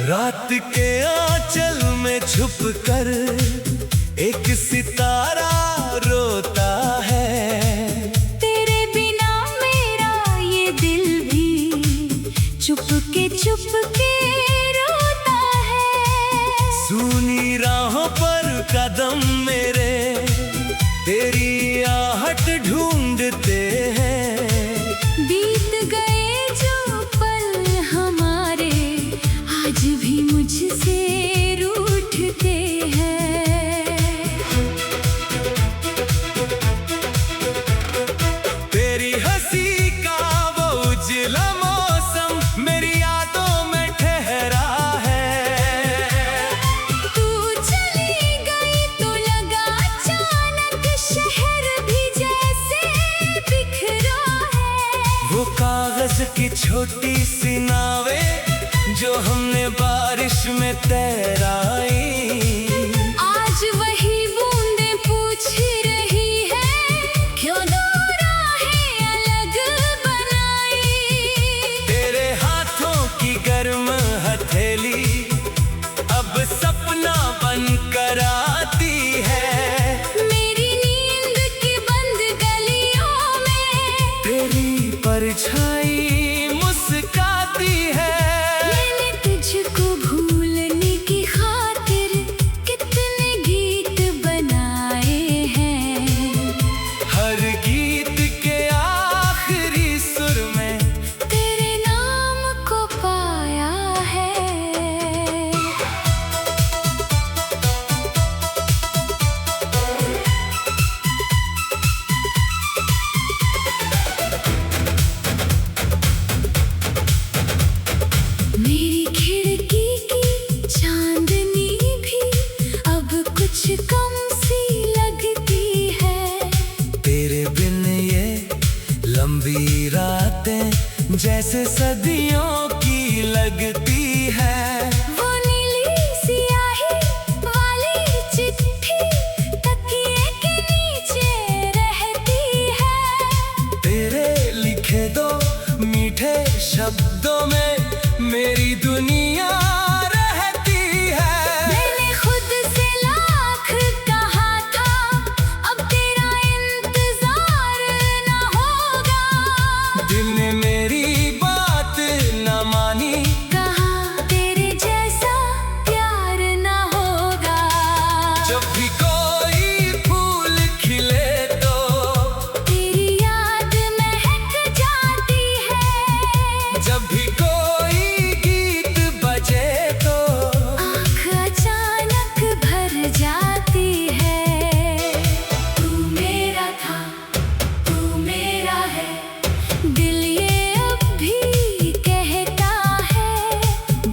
रात के आंचल में छुप कर एक सितारा रोता है। तेरे बिना मेरा ये दिल भी चुपके चुपके रोता है। सूनी राहों पर कदम मेरे तेरी आहट ढूंढते हैं। बीत गए जो पल हमारे आज भी मुझसे रूठते हैं। तेरी हंसी का वो उजला मौसम मेरी यादों में ठहरा है। तू चली गई तो लगा अचानक शहर भी जैसे बिखरा है। वो कागज की छोटी सी नावें जो हमने बारिश में तैराई, आज वही बूंदें पूछ रही है क्यों दो राहें अलग बनाई। तेरे हाथों की गर्म हथेली अब सपना बनकर आती है। मेरी नींद की बंद गलियों में तेरी परछाई मुस्काती है। मैंने तुझको भूलने की खातिर कितने गीत बनाए हैं। हर गीत के आखिरी सुर में तेरे नाम को पाया है। मेरी खिड़की की चांदनी भी अब कुछ कम सी लगती है। तेरे बिन ये लंबी रातें जैसे सदियों की लगती है। वो नीली सियाही वाली चिट्ठी तकिए के नीचे रहती है। तेरे लिखे दो मीठे शब्दों में मेरी दुनिया रहती है। मैंने खुद से लाख कहा था अब तेरा इंतजार न होगा। दिल ने मेरी बात न मानी, कहा तेरे जैसा प्यार न होगा। जब भी कोई फूल खिले तो तेरी याद महक जाती है। जब भी कोई गीत बजे तो आँख अचानक भर जाती है। तू मेरा था, तू मेरा है, दिल ये अब भी कहता है।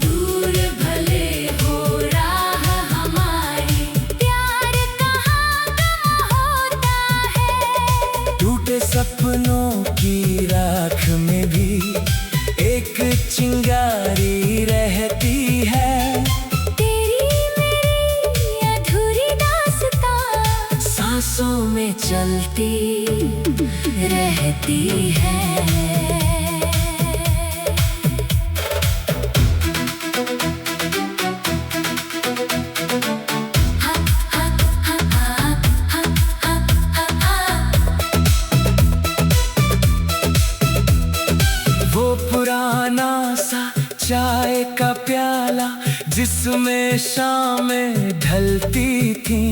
दूर भले हो राह हमारी, प्यार कहाँ कहाँ होता है। टूटे सपनों की राख में भी एक चिंगारी रहती है। तेरी मेरी अधूरी दास्तां सांसों में चलती रहती है। वो पुराना सा चाय का प्याला जिसमें शामें ढलती थी।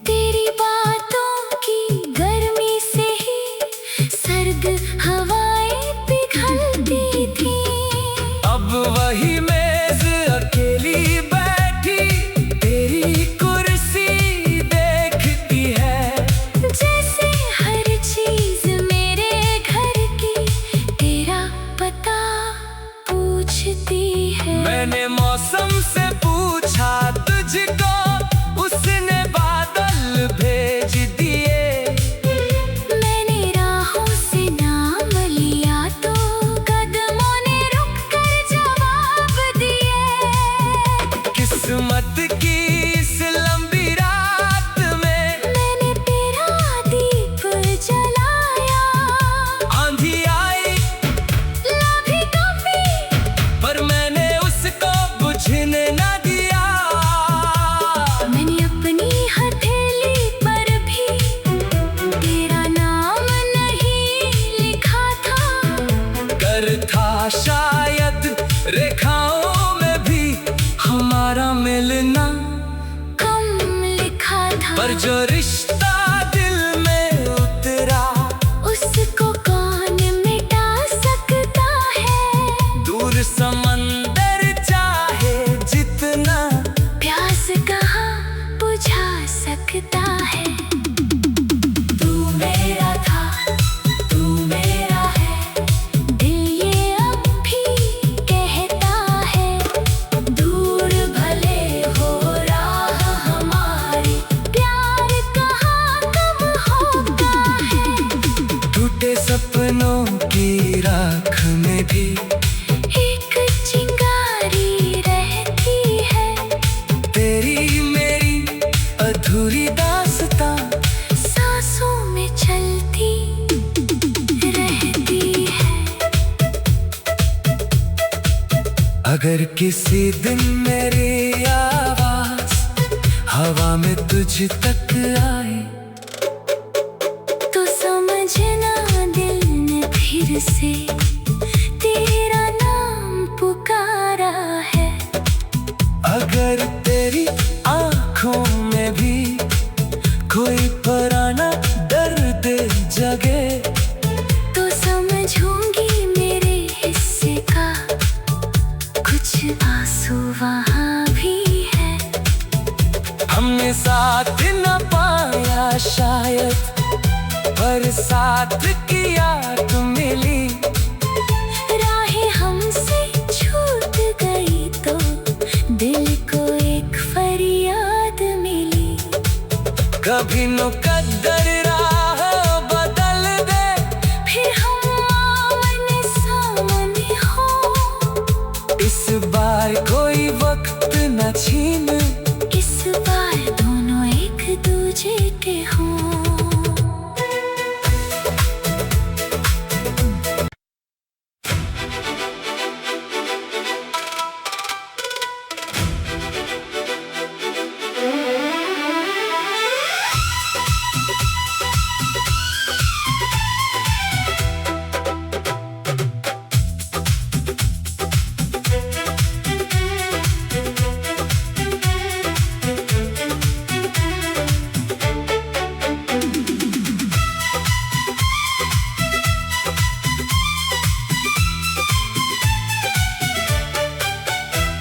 तेरी बातों की गर्मी से ही सर्द हवाएं पिघलती थी। अब वही मेज अकेली बैठी तेरी कुर्सी देखती है। जैसे हर चीज मेरे घर की तेरा पता पूछती है। मैंने मौसम से पूछा तुझको, उसने बादल भेज दिए। मैंने राहों से नाम लिया तो कदमों ने रुक कर जवाब दिए। किस्मत की इस लंबी रात में मैंने तेरा दीप जलाया। आंधी आई लाभी कभी पर मैंने उसको बुझ अंदर था शायद रेखाओं में भी हमारा मिलना कम लिखा था, पर जो रिश्ता दिल में उतरा उसको कौन मिटा सकता है। दूर समंदर चाहे जितना प्यास कहाँ बुझा सकता है। तू मेरा था, तू मेरा है, दिल ये अब भी कहता है। दूर भले हो राह हमारी, प्यार कहाँ कम होता है। टूटे सपनों की राख में भी एक चिंगारी रहती है, तेरी मेरी अधूरी दास्तां सांसों में चलती रहती है। अगर किसी दिन मेरी आवाज हवा में तुझ तक आए तो समझना दिल ने फिर से तेरा नाम पुकारा है। अगर तेरी आंखों में भी कोई पुराना दर्द जगे तो समझूंगी मेरे हिस्से का कुछ आंसू वहाँ भी है। हमने साथ न पाया शायद पर साथ की याद मिली। राहें हमसे छूट गई तो दिल को एक फरियाद मिली। कभी मुकद्दर राह बदल दे फिर हम आमने सामने हो, इस बार कोई वक्त न छीन इस बार दोनों एक दूजे के हों।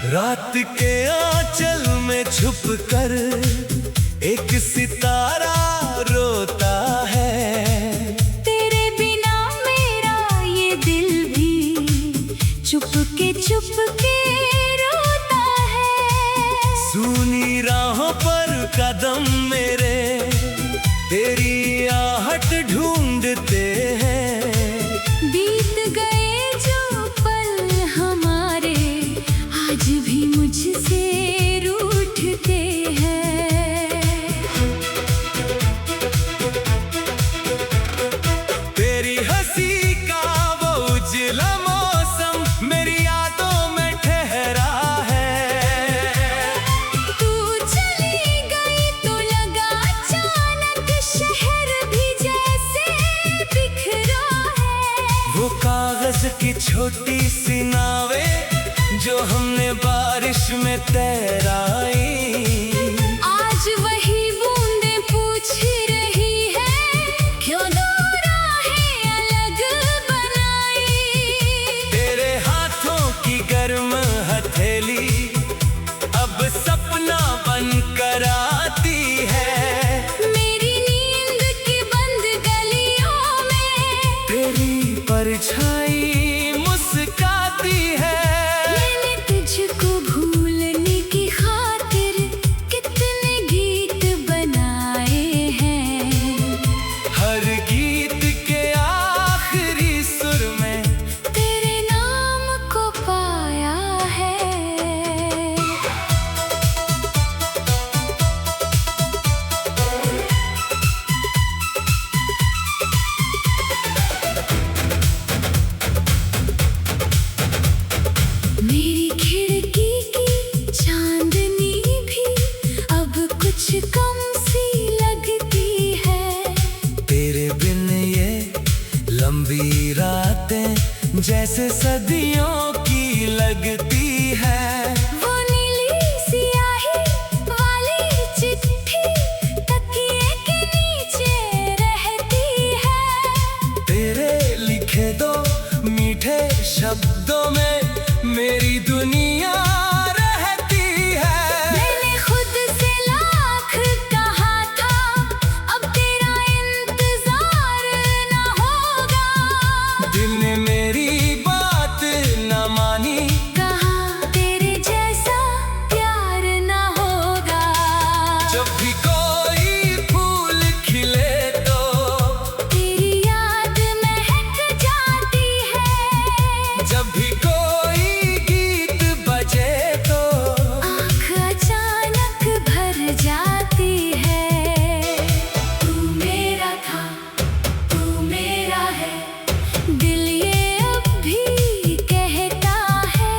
रात के आंचल में छुप कर एक सितारा रोता है। तेरे बिना मेरा ये दिल भी चुप के रोता है। सूनी राहों पर कदम मेरे तेरी आहट ढूंढते हैं। बीत गए जो पल हमारे आज भी मुझसे रूठते हैं। तेरी हंसी का वो उजला मौसम मेरी यादों में ठहरा है। तू चली गई तो लगा अचानक शहर भी जैसे बिखरा है। वो कागज की छोटी सी नावें जो हमने बारिश में तैराई, आज वही बूंदें पूछ रही है क्यों दो राहें अलग बनाई। तेरे हाथों की गर्म हथेली अब सपना बनकर आती है। मेरी नींद की बंद गलियों में तेरी परछाई मुस्काती है। मैंने तुझको भूलने की खातिर जैसे सदियों की लगती है। वो नीली सियाही वाली चिट्ठी तकिए के नीचे रहती है। तेरे लिखे दो मीठे शब्दों में मेरी दुनिया रहती है। मैंने खुद से लाख कहा था, अब तेरा इंतजार ना होगा। दिल ने मेरी बात न मानी, कहा तेरे जैसा प्यार ना होगा। जब भी कोई फूल खिले तो तेरी याद महक जाती है। जब भी कोई गीत बजे तो आँख अचानक भर जाती है। तू मेरा था, तू मेरा है, दिल ये अब भी कहता है।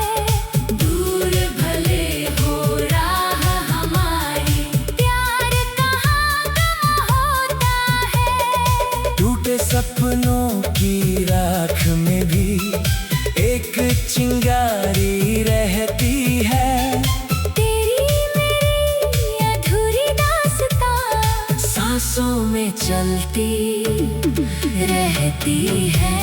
दूर भले हो राह हमारी, प्यार कहाँ कम होता है। टूटे सपनों की राख में भी एक चिंगारी रहती है। तेरी मेरी अधूरी दास्तां सांसों में चलती रहती है।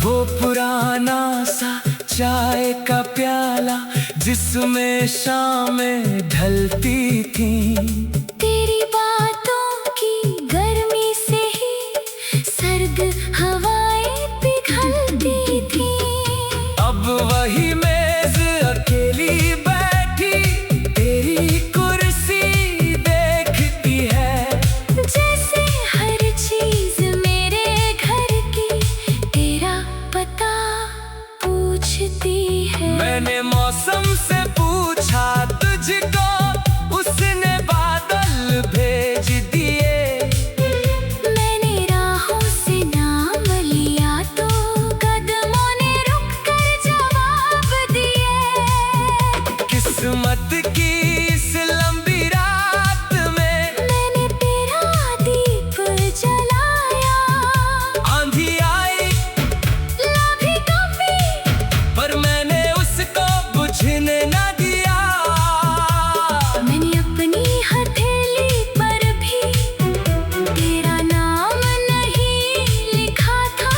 वो पुराना सा चाय का प्याला जिसमें शामें ढलती थी। तेरी बातों की गर्मी से ही सर्द हवाएं पिघलती थी। अब वही मेज अकेली बैठी तेरी कुर्सी देखती है। जैसे हर चीज मेरे घर की तेरा पता पूछती है। मैंने मौसम से पूछा तुझको, उसने बादल भेज दिए। मैंने राहों से नाम लिया तो कदमों ने रुक कर जवाब दिए। किस्मत की इस लंबी रात में मैंने तेरा दीप जलाया। आंधी आई लाभी कभी पर मैंने उसको बुझने न दिया। मैंने अपनी हथेली पर भी तेरा नाम नहीं लिखा था।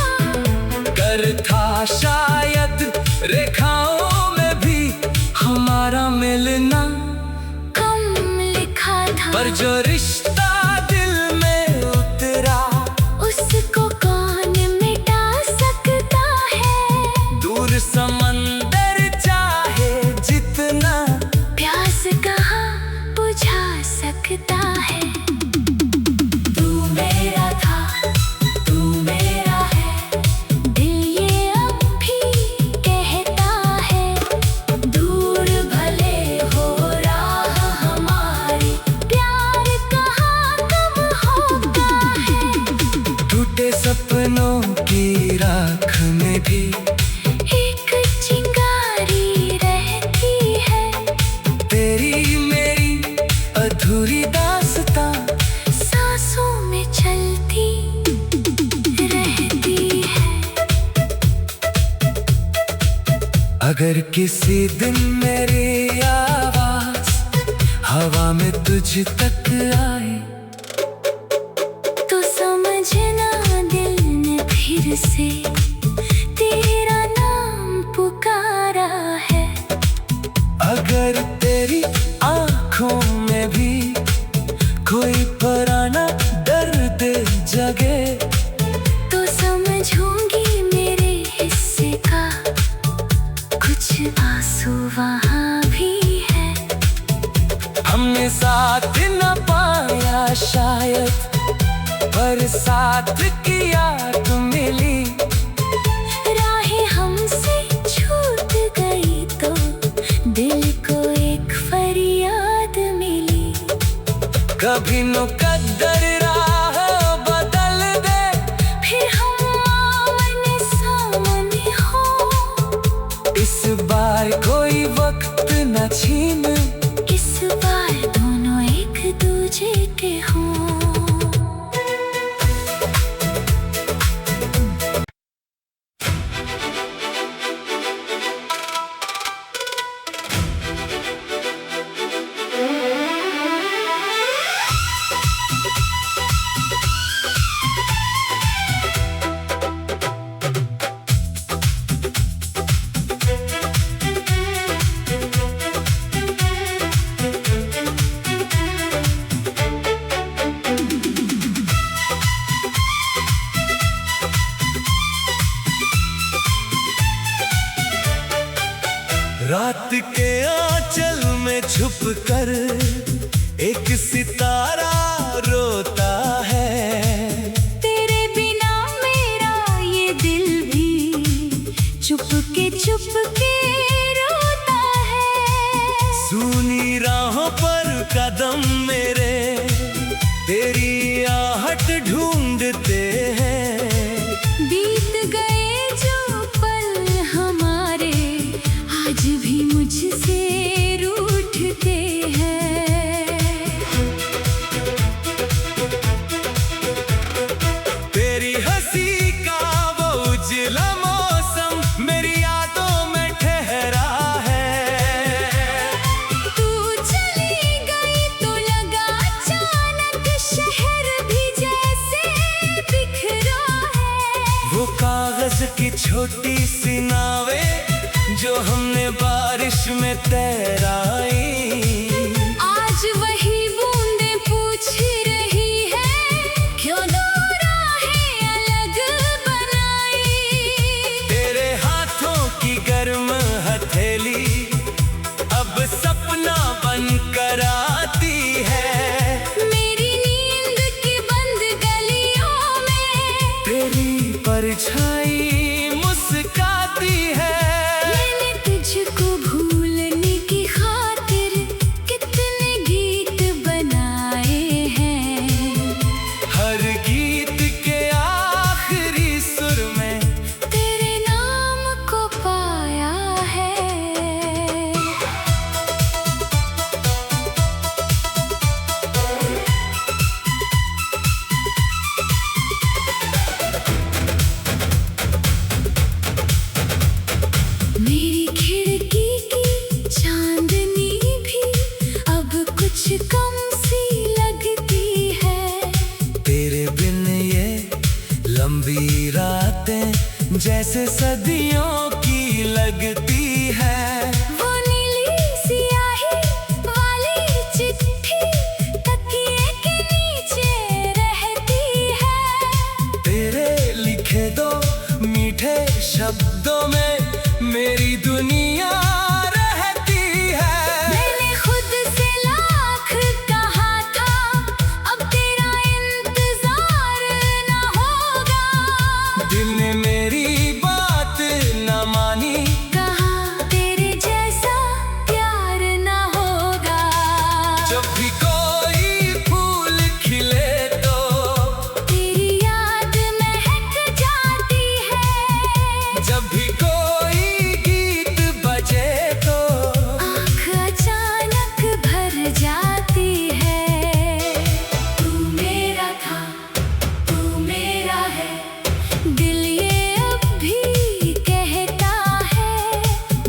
कर था शायद रेखाओं में भी हमारा मिलना, कम लिखा था। पर जो रिश्ता दिल में उतरा उसको कौन मिटा सकता है। दूर समंदर चाहे जितना प्यास कहाँ बुझा सकता है। तू मेरा था, तू मेरा है, दिल ये अब भी कहता है। दूर भले हो राह हमारी, प्यार कहाँ कम होता है। टूटे सपनों की राख में भी एक चिंगारी रहती है। तेरी मेरी अधूरी दास्तां सांसों में चलती रहती है। अगर किसी दिन मेरी आवाज हवा में तुझ तक आए तो समझना दिल ने फिर से तेरा नाम पुकारा है। अगर तेरी आंखों में भी कोई पुराना दर्द जगे तो समझूंगी मेरे हिस्से का कुछ आंसू वहाँ भी है। हमने साथ न पाया शायद, पर साथ की याद मिली। राहें हमसे छूट गई तो दिल को एक फरियाद मिली। कभी मुकद्दर राह बदल दे, फिर हम आमने सामने रात के आंचल में छुप कर एक सितारा रोता है। तेरे बिना मेरा ये दिल भी चुपके चुपके रोता है। सूनी राहों पर कदम मेरे तेरी आहट ढूंढते हैं। बीत गए जो पल हमारे आज भी मुझसे रूठते हैं। तेरी हंसी का वो उजला मौसम मेरी यादों में ठहरा है। तू चली गई तो लगा अचानक शहर भी जैसे बिखरा है। वो कागज की छोटी सी नावें जो हमने बारिश में तैराई, आज वही बूंदें पूछ रही है क्यों दो राहें अलग बनाई। तेरे हाथों की गर्म हथेली अब सपना बनकर आती है। मेरी नींद की बंद गलियों में तेरी परछाई मुस्काती है। मैंने तुझको भूलने की खातिर कितने गीत बनाए हैं। हर गीत के आखिरी सुर में तेरे नाम को पाया है। मेरी खिड़की की चांदनी भी अब कुछ कम सी लगती है। तेरे बिन ये लंबी रातें जैसे सदियों की लगती है। वो नीली सियाही वाली चिट्ठी तकिए के नीचे रहती है। तेरे लिखे दो मीठे शब्दों में मेरी दुनिया रहती है। मैंने खुद से लाख कहा था अब तेरा इंतजार ना होगा। दिल ने मेरी बात न मानी, कहा तेरे जैसा प्यार ना होगा। जब भी कोई फूल खिले तो तेरी याद महक जाती है। जब भी कोई गीत बजे तो आँख अचानक भर जाती है। तू मेरा था, तू मेरा है, दिल ये अब भी कहता है।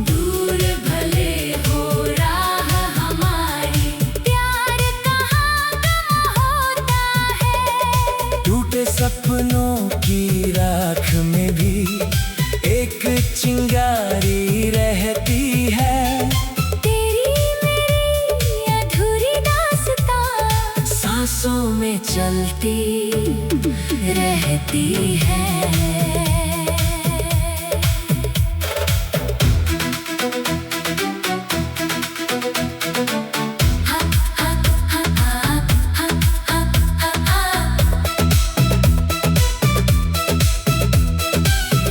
दूर भले हो राह हमारी, प्यार कहाँ कम होता है। टूटे सपनों की राख में भी एक चिंगारी रहती है। तेरी मेरी अधूरी दास्तां सांसों में चलती रहती है।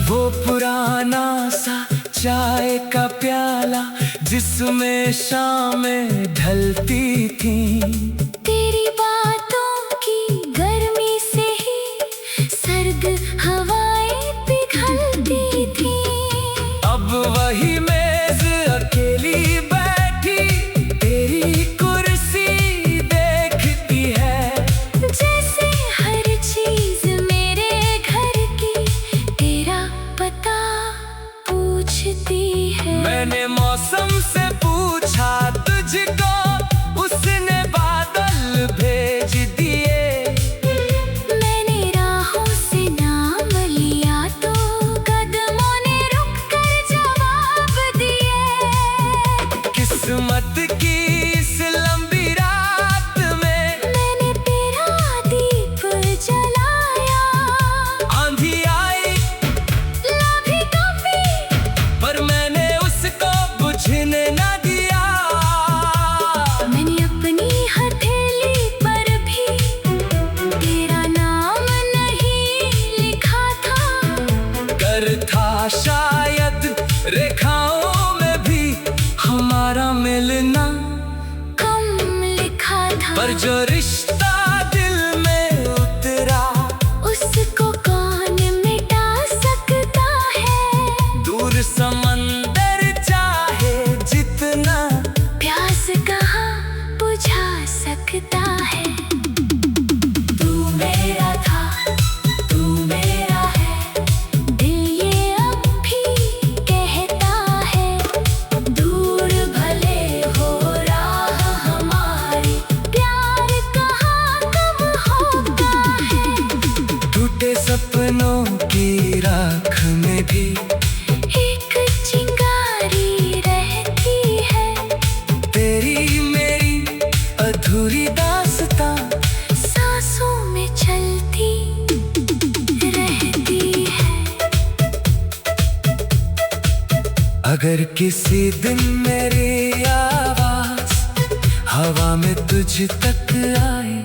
वो पुराना सा चाय का प्याला जिसमें शामें ढलती थी। तेरी बातों की गर्मी से ही सर्द हवाएं पिघलती थी। अब वही मेज अकेली बैठी तेरी कुर्सी देखती है। जैसे हर चीज मेरे घर की तेरा पता पूछती है। मैंने मौसम से पूछा तुझको, उसने बादल भेज दिए। मैंने राहों से नाम लिया तो कदमों ने रुक कर जवाब दिए। किस्मत की इस लंबी रात में मैंने तेरा दीप जलाया। आंधी आई लाभी कभी पर मैंने उसको बुझ शायद रेखाओं में भी हमारा मिलना कम लिखा था, पर जो रिश्ता दिल में उतरा उसको कौन मिटा सकता है। दूर समंदर चाहे जितना, प्यास कहाँ बुझा सकता है। तू मेरा था, तू मेरा है, दिल ये अब भी कहता है। दूर भले हो राह हमारी, प्यार कहाँ कब होता है। टूटे सपनों की राख में भी एक चिंगारी रहती है, तेरी मेरी अधूरी दास्तां सांसों में चलती रहती है। अगर किसी दिन मेरी आवाज हवा में तुझ तक आए,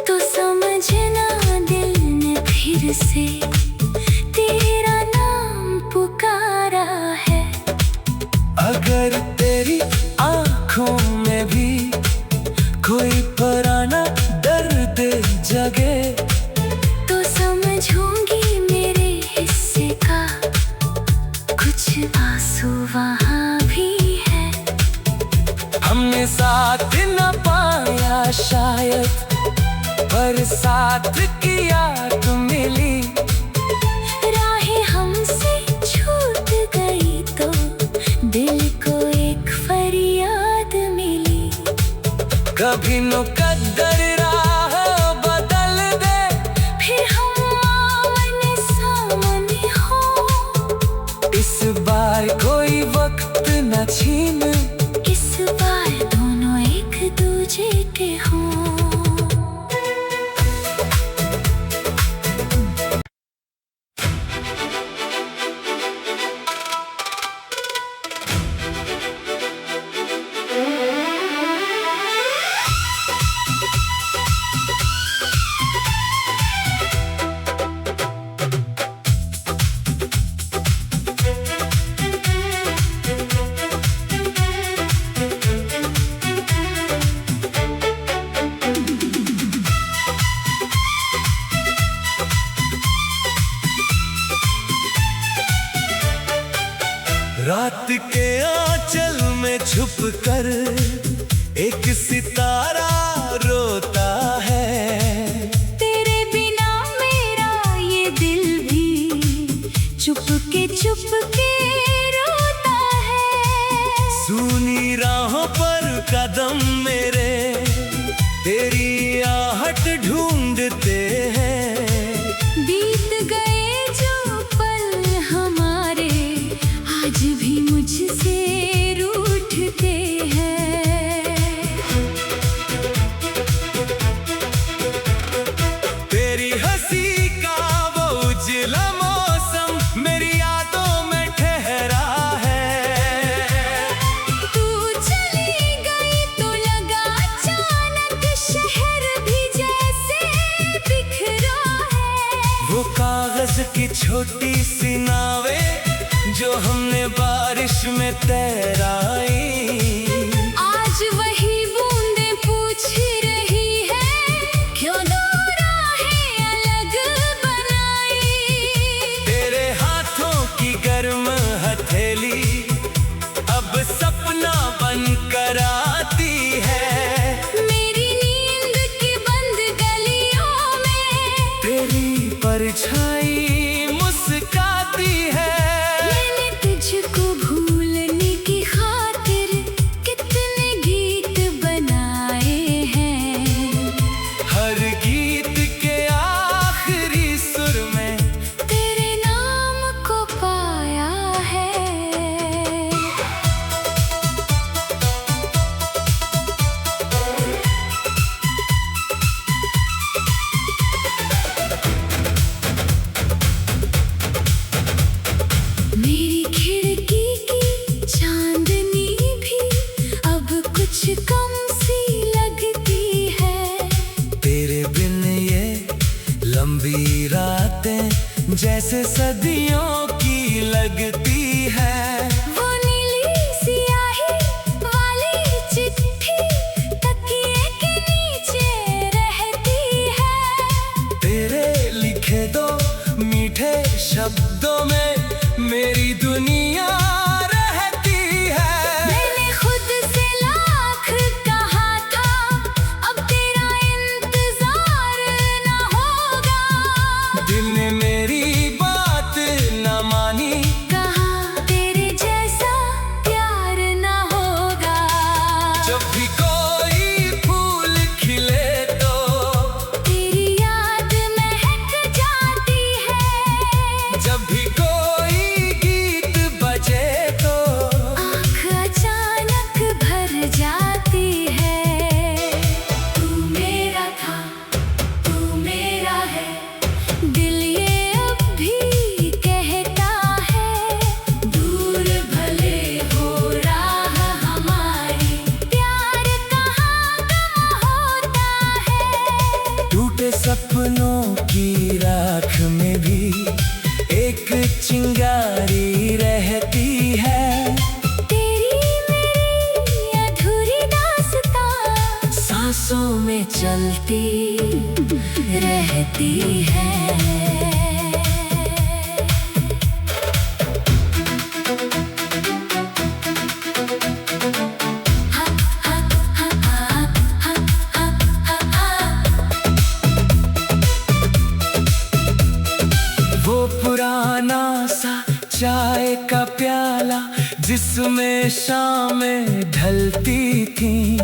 तो समझना दिल ने फिर से तेरा नाम पुकारा है। अगर तेरी आंखों में भी कोई पुराना दर्द जगे, तो समझूंगी मेरे हिस्से का कुछ आंसू वहाँ भी है। हमने साथ न पाया शायद, पर साथ किया तो मिली। राहें हमसे छूट गई तो दिल को एक फरियाद मिली। कभी मुकद्दर राह बदल दे, फिर हम आमने सामने हो। इस बार कोई वक्त न छीन, इस बार दोनों एक दूजे के हों। रात के आंचल में छुप कर एक सितारा रोता है। तेरे बिना मेरा ये दिल भी चुपके चुपके रोता है। सूनी राहों पर कदम मेरे तेरी आहट ढूंढते हैं। बीत गए जो पल हमारे आज भी मुझसे रूठते हैं। तेरी हंसी का वो उजला मौसम मेरी यादों में ठहरा है। तू चली गई तो लगा अचानक शहर भी जैसे बिखरा है। वो कागज की छोटी सी नावें जो हमने बारिश में तैराई, आज वही बूंदें पूछ रही है क्यों दो राहें अलग बनाई। तेरे हाथों की गर्म हथेली अब सपना बनकर आती है। मेरी नींद की बंद गलियों में तेरी परछाई मुस्काती है। मैंने तुझको भूलने की खातिर कितने गीत बनाए हैं। हर गीत के आखिरी सुर में तेरे नाम को पाया है। मेरी खिड़की की चांदनी भी अब कुछ कम सी लगती है। तेरे बिन ये लंबी रातें जैसे सदियों मेरी दुनिया रहती है। मैंने खुद से लाख कहा था, अब तेरा इंतजार ना होगा। दिल ने मेरी बात न मानी, कहा तेरे जैसा प्यार ना होगा। जब भी कोई फूल खिले तो तेरी याद महक जाती है। जब भी कोई गीत बजे तो आँख अचानक भर जाती है। तू मेरा था, तू मेरा है, दिल ये अब भी कहता है। दूर भले हो राह हमारी, प्यार कहाँ कहाँ होता है। टूटे सपनों की राख में भी एक चिंगारी रहती है। तेरी मेरी अधूरी दास्तां सांसों में चलती रहती है। वो पुराना सा चाय का प्याला जिसमें शामें ढलती थीं,